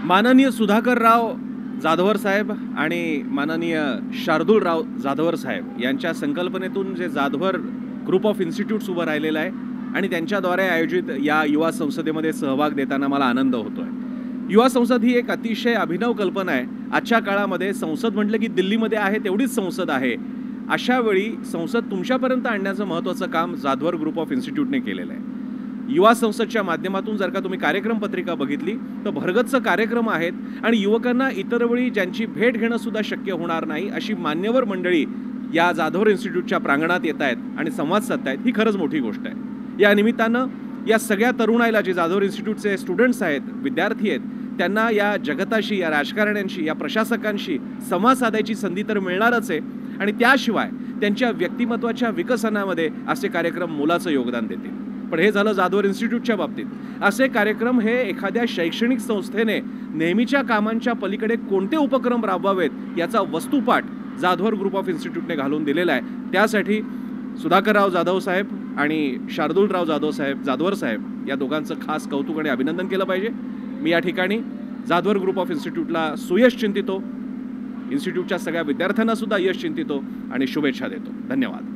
माननीय सुधाकरराव जाधवर साहेब आणि माननीय शार्दूलराव जाधवर साहेब यांच्या संकल्पनेतून जे जाधवर ग्रुप ऑफ इन्स्टिट्यूट्स उभं राहिलेलं आहे आणि त्यांच्याद्वारे आयोजित या युवा संसदेमध्ये सहभाग देताना मला आनंद होतोय। युवा संसद ही एक अतिशय अभिनव कल्पना आहे। आजच्या काळामध्ये संसद म्हटलं की दिल्लीमध्ये आहे तेवढीच संसद आहे। अशा वेळी संसद तुमच्यापर्यंत आणण्याचं महत्त्वाचं काम जाधवर ग्रुप ऑफ इन्स्टिट्यूटने केलेलं आहे। युवा संसदच्या माध्यमातून जर का तुम्ही कार्यक्रम पत्रिका बघितली तर भरगच्च कार्यक्रम आहेत आणि युवकांना इतर वेळी ज्यांची भेट घेणं सुद्धा शक्य होणार नाही अशी मान्यवर मंडळी या जाधवर इन्स्टिट्यूटच्या प्रांगणात येत आहेत आणि संवाद साधतायत। ही खरंच मोठी गोष्ट आहे। या निमित्तानं या सगळ्या तरुणाईला जे जाधवर इन्स्टिट्यूटचे स्टुडंट्स आहेत, विद्यार्थी आहेत, त्यांना या जगताशी, या राजकारण्यांशी, या प्रशासकांशी संवाद साधायची संधी तर मिळणारच आहे आणि त्याशिवाय त्यांच्या व्यक्तिमत्वाच्या विकसनामध्ये असे कार्यक्रम मोलाचं योगदान देतील। पण हे झालं जाधवर इन्स्टिट्यूटच्या बाबतीत। असे कार्यक्रम हे एखाद्या शैक्षणिक संस्थेने नेहमीच्या कामांच्या पलीकडे कोणते उपक्रम राबवावेत याचा वस्तुपाठ जाधवर ग्रुप ऑफ इन्स्टिट्यूटने घालून दिलेला आहे। त्यासाठी सुधाकरराव जाधव साहेब आणि शार्दूलराव जाधवर साहेब या दोघांचं खास कौतुक आणि अभिनंदन केलं पाहिजे। मी या ठिकाणी जाधवर ग्रुप ऑफ इन्स्टिट्यूटला सुयश चिंतितो, इन्स्टिट्यूटच्या सगळ्या विद्यार्थ्यांना सुद्धा यश चिंतितो आणि शुभेच्छा देतो। धन्यवाद।